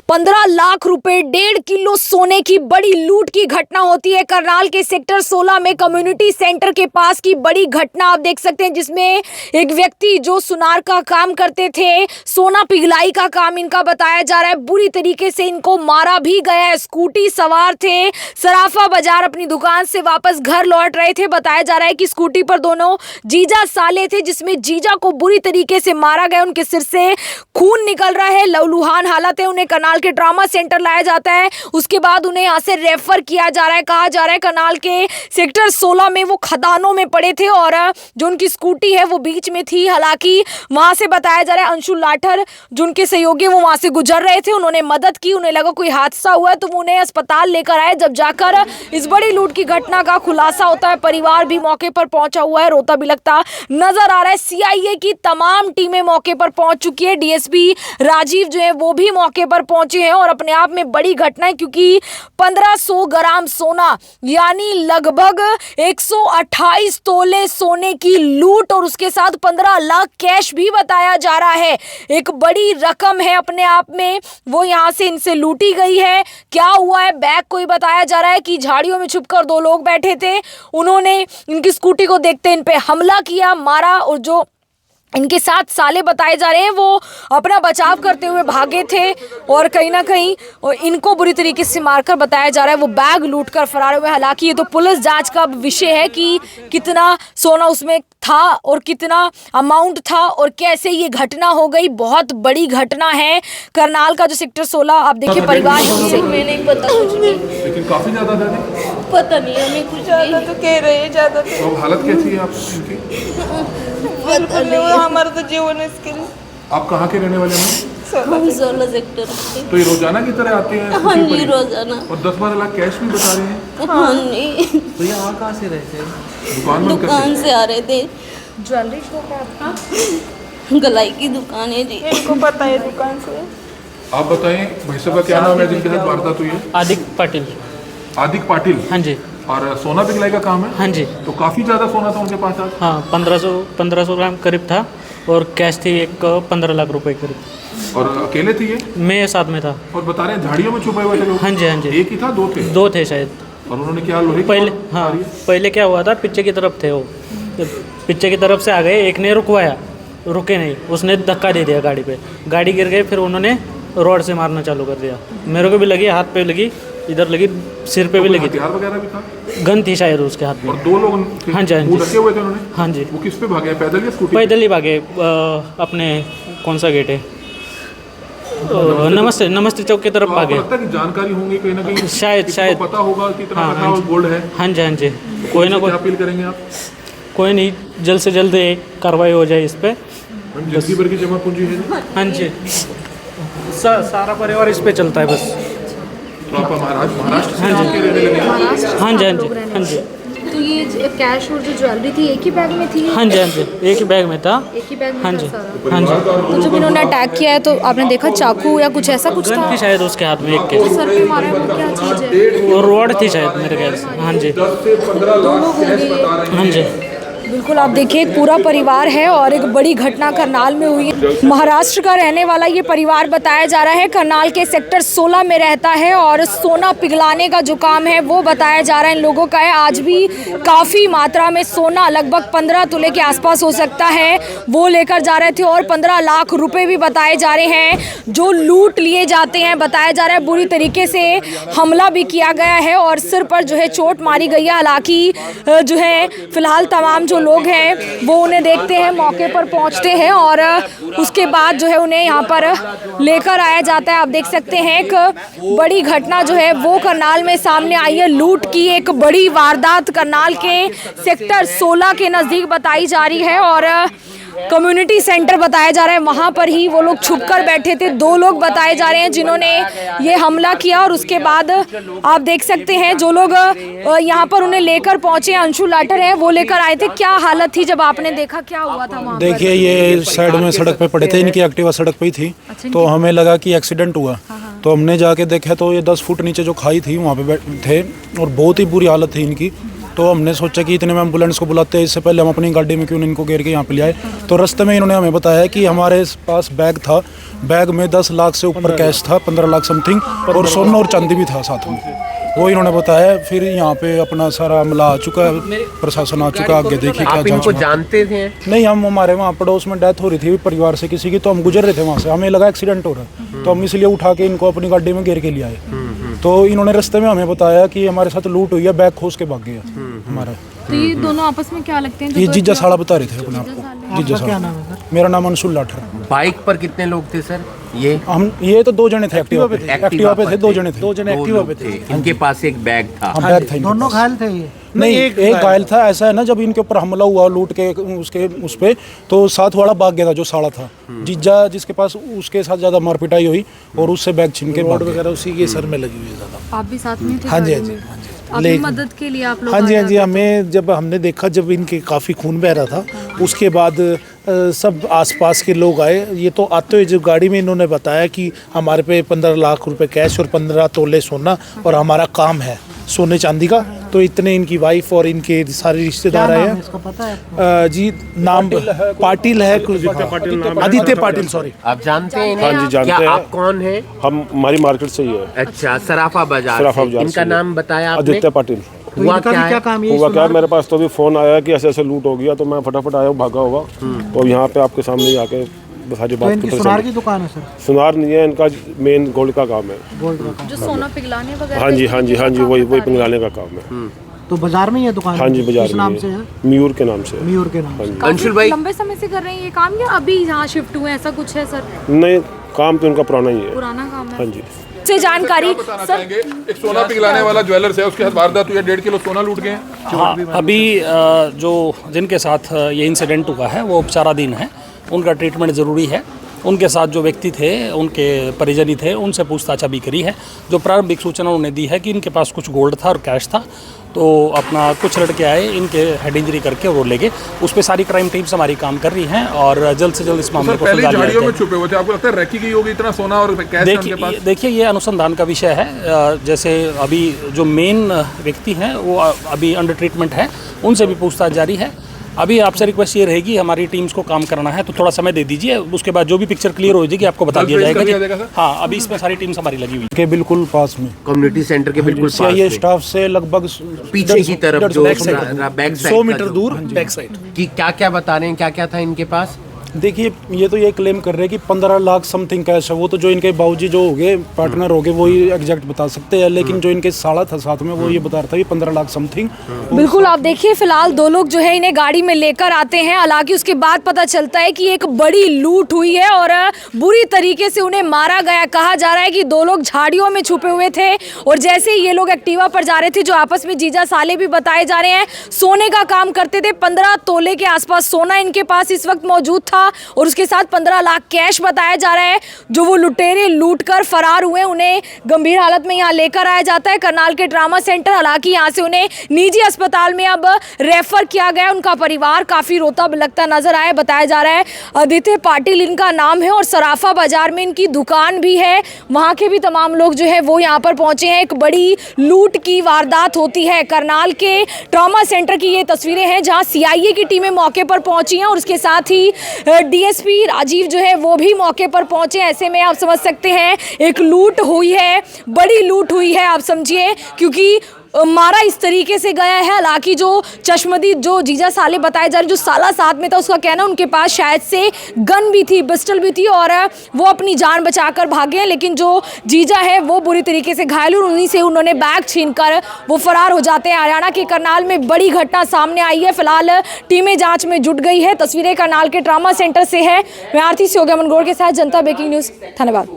15 लाख रुपए 1.5 किलो सोने की बड़ी लूट की घटना होती है करनाल के सेक्टर 16 में कम्युनिटी सेंटर के पास की बड़ी घटना आप देख सकते हैं, जिसमें एक व्यक्ति जो सुनार का काम करते थे, सोना पिघलाई का काम इनका बताया जा रहा है, बुरी तरीके से इनको मारा भी गया है। स्कूटी सवार थे, सराफा बाजार अपनी दुकान से वापस घर लौट रहे थे। बताया जा रहा है कि स्कूटी पर दोनों जीजा साले थे, जिसमें जीजा को बुरी तरीके से मारा गया, उनके सिर से खून निकल रहा है, लहूलुहान हालत है। उन्हें करनाल के ट्रॉमा सेंटर लाया जाता है, उसके बाद उन्हें यहाँ से रेफर किया जा रहा है। कहा जा रहा है करनाल के सेक्टर 16 में वो खदानों में पड़े थे और जो उनकी स्कूटी है वो बीच में थी। हालांकि वहां से बताया जा रहा है अंशुल लाठर जो उनके सहयोगी वो वहां से गुजर रहे थे, उन्होंने मदद की, उन्हें लगा कोई हादसा हुआ है तो वो उन्हें अस्पताल लेकर आए। जब जाकर इस बड़ी लूट की घटना का खुलासा होता है, परिवार भी मौके पर पहुंचा हुआ है, रोता बिलखता नजर आ रहा है। सीआईए की तमाम टीमें मौके पर पहुंच चुकी है, डीएसपी राजीव जो है वो भी मौके पर पहुंचे हैं और अपने आप में बड़ी घटना है, क्योंकि 1500 ग्राम सोना यानी लगभग 128 तोले सोने की लूट और उसके साथ 15 लाख कैश भी बताया जा रहा है। एक बड़ी रकम है अपने आप में, वो यहां से इनसे लूटी गई है। क्या हुआ है बैग को ही बताया जा रहा है कि झाड़ियों में छुपकर दो लोग बैठे थे, उन्होंने इनकी स्कूटी को देखते इन पे हमला किया, मारा और जो इनके साथ साले बताए जा रहे हैं वो अपना बचाव करते हुए भागे थे और कहीं ना कहीं इनको बुरी तरीके से मारकर बताया जा रहा है वो बैग लूटकर फरार हुए। हालांकि ये तो पुलिस जांच का विषय है कि कितना सोना उसमें था और कितना अमाउंट था और कैसे ये घटना हो गई। बहुत बड़ी घटना है करनाल का जो सेक्टर 16 आप देखिए परिवार है उनसे हमें नहीं पता कुछ नहीं, लेकिन काफी ज्यादा था पता नहीं हमें कुछ ज्यादा तो कह रहे हैं, ज्यादा तो हालत कैसी है आपकी? पता नहीं, हमारा तो जीवन इसके लिए। आप कहाँ के रहने वाले हैं? हम 16 सेक्टर के। तो ये रोजाना की तरह आते हैं? हाँ जी रोजाना। और 10-12 लाख कैश भी बता रहे हैं? हाँ नहीं, तो ये और कहाँ से रहते हैं? दुकान से आ रहे थे, ज्वेलरी शॉप है आपका? गलाई की दुकान है जी। इनको पता है दुकान से। आप बताएं भाई साहब का क्या नाम है जिनके साथ वारदात हुई है? आदिक पाटिल। आदिक पाटिल। हाँ जी। और सोना पिघलाई का काम है? हाँ जी। तो काफी ज्यादा सोना था उनके पास आज? हाँ 1500 ग्राम करीब था और कैश थी एक 15 लाख रुपए करीब। और अकेले थे ये? मैं साथ में था। और बता रहे हैं झाड़ियों में छुपे हुए थे लोग? हाँ जी हाँ जी। एक ही था, दो थे? दो थे शायद। और उन्होंने क्या लोहे की पहले रॉड हाँ मारी? पहले क्या हुआ था, पीछे की तरफ थे वो, पीछे की तरफ से आ गए, एक ने रुकवाया, रुके नहीं, उसने धक्का दे दिया गाड़ी पे, गाड़ी गिर गई, फिर उन्होंने रॉड से मारना चालू कर दिया। मेरे को भी लगी, हाथ पे लगी, इधर लगी, सिर पे भी लगी थी। हथियार वगैरह भी था? गन थी शायद उसके हाथ में। और दो लोग थे? हाँ जी, हाँ जी। मुंह ढके हुए थे उन्होंने? हाँ जी। वो किस पे भागे, पैदल या स्कूटी? पैदल ही भागे, अपने कौन सा गेट है, नमस्ते चौक की तरफ तो भागे। आपको लगता है कि जानकारी होंगी कहीं ना कहीं? शायद किसी को पता होगा कि इतना रखा हुआ गोल्ड है? हाँ जी हाँ जी। कोई ना कोई क्या अपील करेंगे आप? कोई नहीं, जल्द से जल्द एक कार्रवाई हो जाए इस पे। जिंदगी भर की जमा पूंजी है? हाँ जी, सारा परिवार इस पे चलता है बस। तो आप महाराष्ट्र से आके रहने लगे? हाँ जी हाँ जी हाँ जी। तो ये कैश और जो ज्वेलरी थी एक ही बैग में थी? हाँ जी हाँ जी, एक ही बैग में था। एक ही बैग में हाँ था जी सारा? हाँ जी। तो जब इन्होंने अटैक किया है तो आपने देखा चाकू या कुछ ऐसा कुछ गन था? थी शायद उसके हाथ में, एक के सर पे मारा है वो क्या चीज़ है? वो रॉड थी शायद मेरे ख्याल से। हाँ जी 10 से 15 लाख कैश बता रहे हैं। हाँ जी। बिल्कुल आप देखिए एक पूरा परिवार है और एक बड़ी घटना करनाल में हुई है। महाराष्ट्र का रहने वाला ये परिवार बताया जा रहा है, करनाल के सेक्टर 16 में रहता है और सोना पिघलाने का जो काम है वो बताया जा रहा है इन लोगों का है। आज भी काफ़ी मात्रा में सोना लगभग 15 तोले के आसपास हो सकता है वो लेकर जा रहे थे और 15 लाख रुपए भी बताए जा रहे हैं जो लूट लिए जाते हैं। बताया जा रहा है बुरी तरीके से हमला भी किया गया है और सिर पर जो है चोट मारी गई है। हालांकि जो है फिलहाल तमाम जो लोग हैं वो उन्हें देखते हैं, मौके पर पहुंचते हैं और उसके बाद जो है उन्हें यहाँ पर लेकर आया जाता है। आप देख सकते हैं एक बड़ी घटना जो है वो करनाल में सामने आई है। लूट की एक बड़ी वारदात करनाल के सेक्टर 16 के नज़दीक बताई जा रही है और कम्युनिटी सेंटर बताया जा रहा है, वहाँ पर ही वो लोग छुपकर बैठे थे। दो लोग बताए जा रहे हैं जिन्होंने ये हमला किया और उसके बाद आप देख सकते हैं जो लोग यहाँ पर उन्हें लेकर पहुंचे, अंशुल लाठर हैं वो लेकर आए थे। क्या हालत थी जब आपने देखा, क्या हुआ था वहाँ? देखिए ये साइड में सड़क पे पड़े थे, इनकी एक्टिवा सड़क पे ही थी। तो हमें लगा कि एक्सीडेंट हुआ, तो हमने जाके देखा तो ये 10 फुट नीचे जो खाई थी वहाँ पे थे और बहुत ही बुरी हालत थी इनकी। तो हमने सोचा कि इतने में एम्बुलेंस को बुलाते हैं, इससे पहले हम अपनी गाड़ी में क्यों इनको घेर के यहाँ पे ले आए। तो रास्ते में इन्होंने हमें बताया कि हमारे पास बैग था, बैग में 10 लाख से ऊपर कैश था, 15 लाख समथिंग, और सोना और चांदी भी था साथ में, वो इन्होंने बताया। फिर यहाँ पे अपना सारा अमला आ चुका है, प्रशासन आ चुका, आगे देखिए क्या आप इनको जानते थे? नहीं, हम हमारे वहाँ पड़ोस में डेथ हो रही थी परिवार से किसी की, तो हम गुजर रहे थे वहाँ से, हमें लगा एक्सीडेंट हो रहा है, तो हम इसलिए उठा के इनको अपनी गाड़ी में घेर के ले आए। तो इन्होंने रास्ते में हमें बताया कि हमारे साथ लूट हुई है, बैग खोस के भाग गया हमारा। तो ये दोनों आपस में क्या लगते हैं? ये जीजा साला बता रहे थे अपने आप को। जीजा साला। मेरा नाम अंशुल लाठर। बाइक पर कितने लोग थे सर? ये तो 2 जने थे एक्टिवा पे थे, 2 जने थे। 2 जने एक्टिवा पे थे। इनके पास एक बैग था। हाँ, बैग था। दोनों घायल थे ये? नहीं, एक घायल था। ऐसा है ना, जब इनके ऊपर हमला हुआ लूट के उस पे, तो साथ वाला भाग गया था जो साला था, जीजा जिसके पास, उसके साथ ज्यादा मारपिटाई हुई और उससे बैग छीन के भाग वगैरह उसी के सर में लगी हुई है ज़्यादा। आप भी साथ में थे? हाँ जी, हाँ जी, अपनी मदद के लिए आप लोग? हाँ जी, हाँ जी। हमें जब हमने देखा, जब इनके काफ़ी खून बह रहा था, उसके बाद सब आसपास के लोग आए। ये तो आते हुए जब गाड़ी में इन्होंने बताया कि हमारे पे 15 लाख रुपए कैश और 15 तोले सोना, और हमारा काम है सोने चांदी का। तो इतने इनकी वाइफ और इनके सारे रिश्तेदार आए हैं। इसका पता है जी, नाम पाटिल है, आदित्य पाटिल, सॉरी। आप जानते हैं? हाँ जी, जानते हैं। आप कौन है? हम हमारी मार्केट से ही है। अच्छा, सराफा बाजार से। इनका नाम बताया आपने? आदित्य पाटिल। हुआ क्या काम है? हुआ क्या, मेरे पास तो अभी फोन आया कि ऐसे ऐसे लूट हो गया, तो मैं फटाफट आया, भागा होगा, तो यहाँ पे आपके सामने ही आके सारी बात। सुनार की दुकान है सर? सुनार नहीं है, इनका मेन गोल्ड का काम है। जो सोना पिघलाने वगैरह? हाँ जी, हाँ जी, हाँ जी, वही पिघलाने का काम है। तो बाजार में ही है दुकान? हाँ जी, बाजार नाम में से है? मयूर के नाम से। मयूर के नाम से। अंशुल भाई, लंबे समय से कर रहे हैं ये काम या अभी यहाँ शिफ्ट हुए, ऐसा कुछ है सर? नहीं, काम तो इनका पुराना ही है। पुराना काम है। हाँ जी। से जानकारी सर, एक सोना पिघलाने वाला ज्वेलर्स है, उसके साथ वारदात हुई है, 1.5 किलो सोना लूट गए। हाँ, अभी जो जिनके साथ ये इंसिडेंट हुआ है वो उपचाराधीन है, उनका ट्रीटमेंट ज़रूरी है। उनके साथ जो व्यक्ति थे, उनके परिजनी थे, उनसे पूछताछ अभी करी है। जो प्रारंभिक सूचना उन्होंने दी है कि इनके पास कुछ गोल्ड था और कैश था, तो अपना कुछ लड़के आए, इनके हेड इंजरी करके वो ले गए। उस पर सारी क्राइम टीम्स हमारी काम कर रही हैं और जल्द से जल्द इस मामले को पहले झाड़ियों में छुपे हुए थे, आपको लगता है रैकी की होगी इतना सोना और कैश उनके पास? देखिए, ये अनुसंधान का विषय है। जैसे अभी जो मेन व्यक्ति हैं वो अभी अंडर ट्रीटमेंट है, उनसे भी पूछताछ जारी है। अभी आपसे रिक्वेस्ट ये रहेगी, हमारी टीम्स को काम करना है, तो थोड़ा समय दे दीजिए, उसके बाद जो भी पिक्चर क्लियर हो जाएगी आपको बता दिया जाएगा। हाँ, अभी इसमें सारी टीम्स हमारी लगी हुई के बिल्कुल पास में, कम्युनिटी सेंटर के बिल्कुल पास ये में, स्टाफ से लगभग पीछे की तरफ, जो बैक 100 मीटर दूर बैक साइड। कि क्या क्या बता रहे हैं, क्या क्या था इनके पास? देखिए, ये तो ये क्लेम कर रहे हैं कि 15 लाख समथिंग कैश है। वो तो जो इनके बाबूजी जो हो गए, पार्टनर हो गए, वो ही एग्जैक्ट बता सकते हैं, लेकिन जो इनके साला था साथ में, वो ये बता रहा था कि 15 लाख समथिंग। बिल्कुल, आप देखिए फिलहाल 2 लोग जो है इन्हें गाड़ी में लेकर आते हैं। हालांकि उसके बाद पता चलता है कि एक बड़ी लूट हुई है और बुरी तरीके से उन्हें मारा गया। कहा जा रहा है कि 2 लोग झाड़ियों में छुपे हुए थे और जैसे ही ये लोग एक्टिवा पर जा रहे थे, जो आपस में जीजा साले भी बताए जा रहे हैं, सोने का काम करते थे। 15 तोले के आसपास सोना इनके पास इस वक्त मौजूद था और उसके साथ 15 लाख कैश बताया जा रहा है। जो वो लुटेरे लूट कर फरार हुए, उन्हें गंभीर हालत में यहाँ लेकर आया जाता है करनाल के ट्रामा सेंटर। हालांकि यहाँ से उन्हें निजी अस्पताल में अब रेफर किया गया। उनका परिवार काफी रोता बिलखता नजर आया। बताया जा रहा है आदित्य पाटिल इनका नाम है और सराफा बाजार में इनकी दुकान भी है। वहाँ के भी तमाम लोग जो है वो यहाँ पर पहुंचे हैं। एक बड़ी लूट की वारदात होती है। करनाल के ट्रामा सेंटर की ये तस्वीरें हैं जहाँ CIA की टीमें मौके पर पहुंची हैं और उसके साथ ही DSP राजीव जो है वो भी मौके पर पहुंचे। ऐसे में आप समझ सकते हैं एक लूट हुई है, बड़ी लूट हुई है आप समझिए, क्योंकि मारा इस तरीके से गया है। हालांकि जो चश्मदीद जो जीजा साले बताए जा रहे, जो साला साथ में था, उसका कहना उनके पास शायद से गन भी थी, पिस्टल भी थी और वो अपनी जान बचाकर भागे। लेकिन जो जीजा है वो बुरी तरीके से घायल हुए, उन्हीं से उन्होंने बैग छीनकर वो फरार हो जाते हैं। हरियाणा के करनाल में बड़ी घटना सामने आई है। फिलहाल टीमें जांच में जुट गई है। तस्वीरें करनाल के ट्रामा सेंटर से है। मैं आरती से हो गया मनगोड़ के साथ, जनता ब्रेकिंग न्यूज़, धन्यवाद।